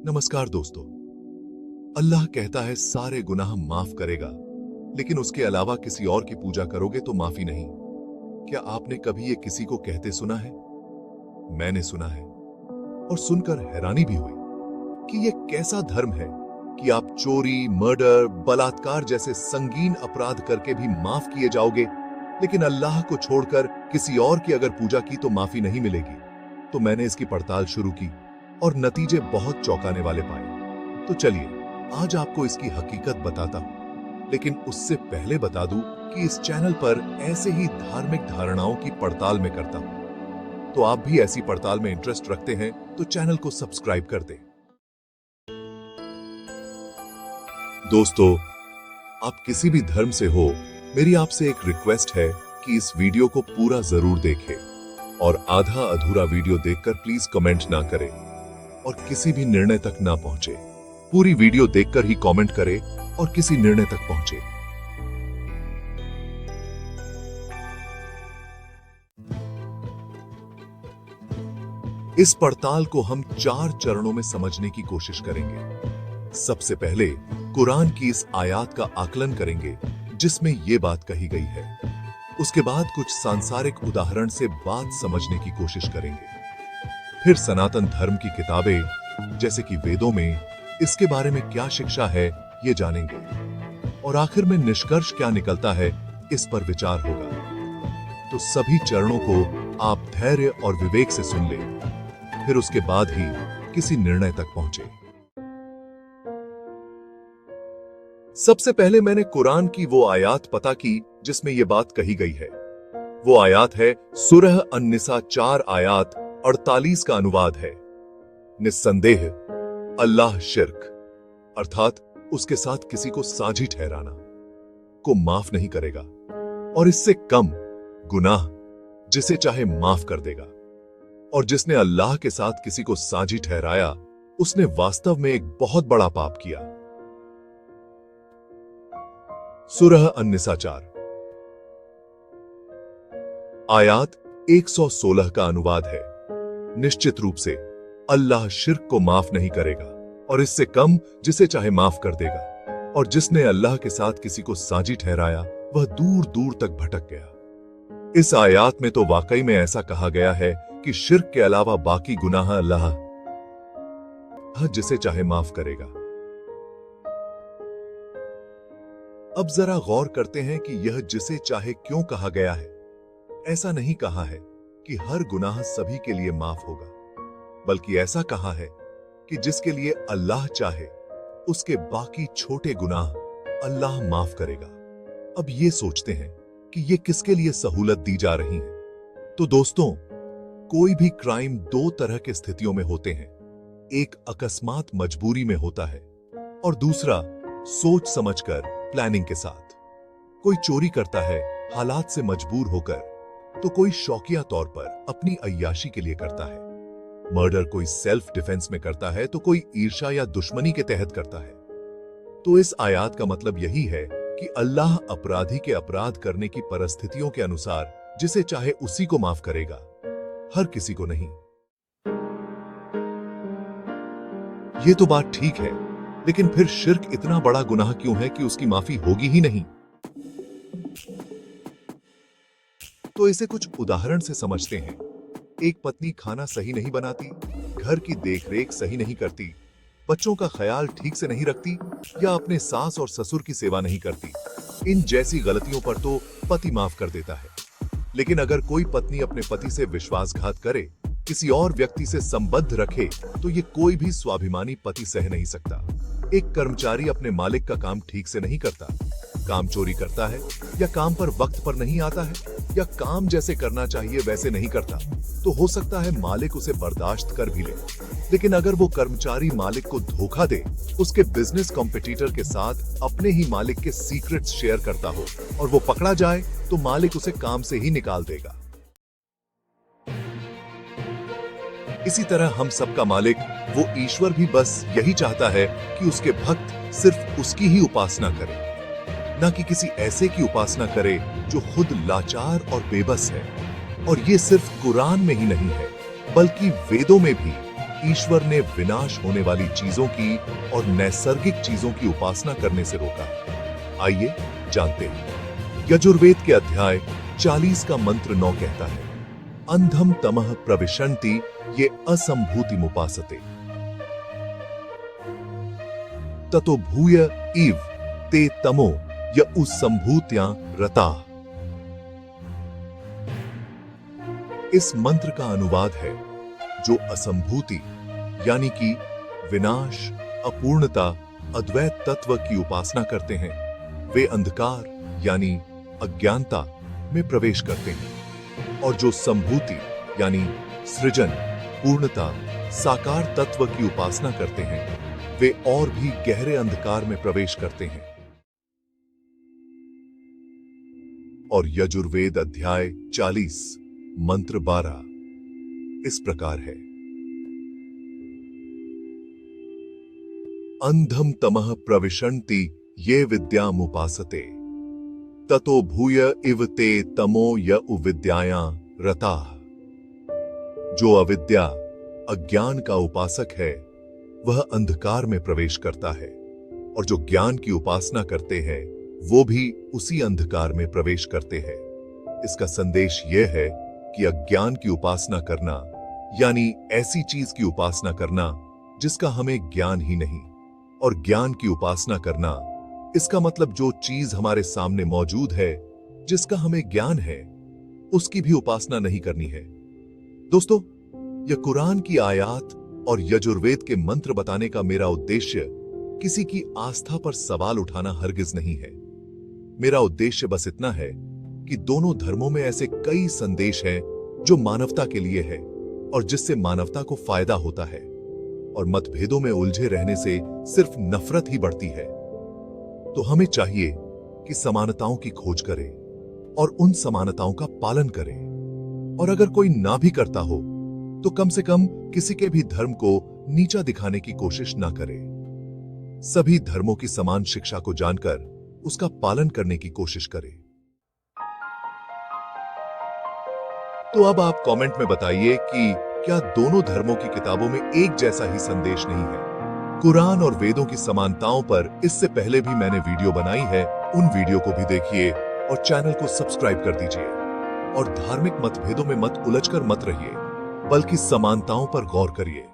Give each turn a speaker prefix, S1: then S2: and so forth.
S1: नमस्कार दोस्तों। अल्लाह कहता है सारे गुनाह माफ करेगा, लेकिन उसके अलावा किसी और की पूजा करोगे तो माफी नहीं। क्या आपने कभी ये किसी को कहते सुना है? मैंने सुना है और सुनकर हैरानी भी हुई कि ये कैसा धर्म है कि आप चोरी, मर्डर, बलात्कार जैसे संगीन अपराध करके भी माफ किए जाओगे, लेकिन अल्लाह को छोड़कर किसी और की अगर पूजा की तो माफी नहीं मिलेगी। तो मैंने इसकी पड़ताल शुरू की और नतीजे बहुत चौंकाने वाले पाए। तो चलिए आज आपको इसकी हकीकत बताता हूं, लेकिन उससे पहले बता दूं कि इस चैनल पर ऐसे ही धार्मिक धारणाओं की पड़ताल में करता हूं। तो आप भी ऐसी पड़ताल में इंटरेस्ट रखते हैं तो चैनल को सब्सक्राइब कर दें। दोस्तों, आप किसी भी धर्म से हो, मेरी आपसे एक रिक्वेस्ट है कि इस वीडियो को पूरा जरूर देखें और आधा अधूरा वीडियो देखकर प्लीज कमेंट ना करें और किसी भी निर्णय तक ना पहुंचे। पूरी वीडियो देखकर ही कमेंट करें और किसी निर्णय तक पहुंचे। इस पड़ताल को हम 4 चरणों में समझने की कोशिश करेंगे। सबसे पहले कुरान की इस आयत का आकलन करेंगे जिसमें यह बात कही गई है। उसके बाद कुछ सांसारिक उदाहरण से बात समझने की कोशिश करेंगे। फिर सनातन धर्म की किताबें जैसे कि वेदों में इसके बारे में क्या शिक्षा है ये जानेंगे और आखिर में निष्कर्ष क्या निकलता है इस पर विचार होगा। तो सभी चरणों को आप धैर्य और विवेक से सुन लें, फिर उसके बाद ही किसी निर्णय तक पहुंचे। सबसे पहले मैंने कुरान की वो आयत पता की जिसमें यह बात कही गई है। वो आयत है सूरह अन-निसा 4 आयत 48 का अनुवाद है। निस्संदेह अल्लाह शिर्क अर्थात उसके साथ किसी को साझी ठहराना को माफ नहीं करेगा और इससे कम गुनाह जिसे चाहे माफ कर देगा। और जिसने अल्लाह के साथ किसी को साझी ठहराया उसने वास्तव में एक बहुत बड़ा पाप किया। सूरह अन-निसा 4 आयत 116 का अनुवाद है। निश्चित रूप से अल्लाह शिर्क को माफ नहीं करेगा और इससे कम जिसे चाहे माफ कर देगा। और जिसने अल्लाह के साथ किसी को साझी ठहराया वह दूर दूर तक भटक गया। इस आयत में तो वाकई में ऐसा कहा गया है कि शिर्क के अलावा बाकी गुनाह अल्लाह जिसे चाहे माफ करेगा। अब जरा गौर करते हैं कि यह जिसे चाहे क्यों कहा गया है। ऐसा नहीं कहा है कि हर गुनाह सभी के लिए माफ होगा, बल्कि ऐसा कहा है कि जिसके लिए अल्लाह चाहे उसके बाकी छोटे गुनाह अल्लाह माफ करेगा। अब ये सोचते हैं कि ये किसके लिए सहूलत दी जा रही है। तो दोस्तों, कोई भी क्राइम 2 तरह के स्थितियों में होते हैं। एक अकस्मात मजबूरी में होता है और दूसरा सोच समझकर प्लानिंग के साथ। कोई चोरी करता है हालात से मजबूर होकर, तो कोई शौकिया तौर पर अपनी अय्याशी के लिए करता है। मर्डर कोई सेल्फ डिफेंस में करता है तो कोई ईर्ष्या या दुश्मनी के तहत करता है। तो इस आयत का मतलब यही है कि अल्लाह अपराधी के अपराध करने की परिस्थितियों के अनुसार जिसे चाहे उसी को माफ करेगा, हर किसी को नहीं। ये तो बात ठीक है, लेकिन फिर शिर्क इतना बड़ा गुनाह क्यों है कि उसकी माफी होगी ही नहीं? तो इसे कुछ उदाहरण से समझते हैं। एक पत्नी खाना सही नहीं बनाती, घर की देखरेख सही नहीं करती, बच्चों का ख्याल ठीक से नहीं रखती या अपने सास और ससुर की सेवा नहीं करती। इन जैसी गलतियों पर तो पति माफ कर देता है। लेकिन अगर कोई पत्नी अपने पति से विश्वासघात करे, किसी और व्यक्ति से संबंध रखे, तो ये कोई भी स्वाभिमानी पति सह नहीं सकता। एक कर्मचारी अपने मालिक का काम ठीक से नहीं करता, काम चोरी करता है या काम पर वक्त पर नहीं आता है या काम जैसे करना चाहिए वैसे नहीं करता, तो हो सकता है मालिक उसे बर्दाश्त कर भी ले। लेकिन अगर वो कर्मचारी मालिक को धोखा दे, उसके बिजनेस कॉम्पिटिटर के साथ अपने ही मालिक के सीक्रेट्स शेयर करता हो और वो पकड़ा जाए, तो मालिक उसे काम से ही निकाल देगा। इसी तरह हम सबका मालिक वो ईश्वर भी बस यही चाहता है कि उसके भक्त सिर्फ उसकी ही उपासना करें, ना कि किसी ऐसे की उपासना करे जो खुद लाचार और बेबस है। और ये सिर्फ कुरान में ही नहीं है, बल्कि वेदों में भी ईश्वर ने विनाश होने वाली चीजों की और नैसर्गिक चीजों की उपासना करने से रोका। आइए जानते हैं। यजुर्वेद के अध्याय 40 का मंत्र 9 कहता है, अंधम तमः प्रविशन्ति ये असंभूति मुपासते ततो भूय इव ते तमो य उसंभूत्यां रता। इस मंत्र का अनुवाद है, जो असंभूति यानी कि विनाश, अपूर्णता, अद्वैत तत्व की उपासना करते हैं, वे अंधकार यानी अज्ञानता में प्रवेश करते हैं, और जो संभूति यानी सृजन, पूर्णता, साकार तत्व की उपासना करते हैं, वे और भी गहरे अंधकार में प्रवेश करते हैं। और यजुर्वेद अध्याय 40 मंत्र 12 इस प्रकार है, अंधम तमः प्रविशन्ति ये विद्यामुपासते ततो भूय इव ते तमो य उविद्यायां रताः। जो अविद्या, अज्ञान का उपासक है, वह अंधकार में प्रवेश करता है, और जो ज्ञान की उपासना करते हैं, वो भी उसी अंधकार में प्रवेश करते हैं। इसका संदेश यह है कि अज्ञान की उपासना करना यानी ऐसी चीज की उपासना करना जिसका हमें ज्ञान ही नहीं, और ज्ञान की उपासना करना इसका मतलब जो चीज हमारे सामने मौजूद है, जिसका हमें ज्ञान है, उसकी भी उपासना नहीं करनी है। दोस्तों, यह कुरान की आयत और यजुर्वेद के मंत्र बताने का मेरा उद्देश्य किसी की आस्था पर सवाल उठाना हरगिज नहीं है। मेरा उद्देश्य बस इतना है कि दोनों धर्मों में ऐसे कई संदेश हैं जो मानवता के लिए है और जिससे मानवता को फायदा होता है, और मतभेदों में उलझे रहने से सिर्फ नफरत ही बढ़ती है। तो हमें चाहिए कि समानताओं की खोज करें और उन समानताओं का पालन करें, और अगर कोई ना भी करता हो तो कम से कम किसी के भी धर्म को नीचा दिखाने की कोशिश ना करें। सभी धर्मों की समान शिक्षा को जानकर उसका पालन करने की कोशिश करें। तो अब आप कमेंट में बताइए कि क्या दोनों धर्मों की किताबों में एक जैसा ही संदेश नहीं है? कुरान और वेदों की समानताओं पर इससे पहले भी मैंने वीडियो बनाई है, उन वीडियो को भी देखिए और चैनल को सब्सक्राइब कर दीजिए। और धार्मिक मतभेदों में मत उलझकर मत रहिए, बल्कि समानताओं पर गौर करिए।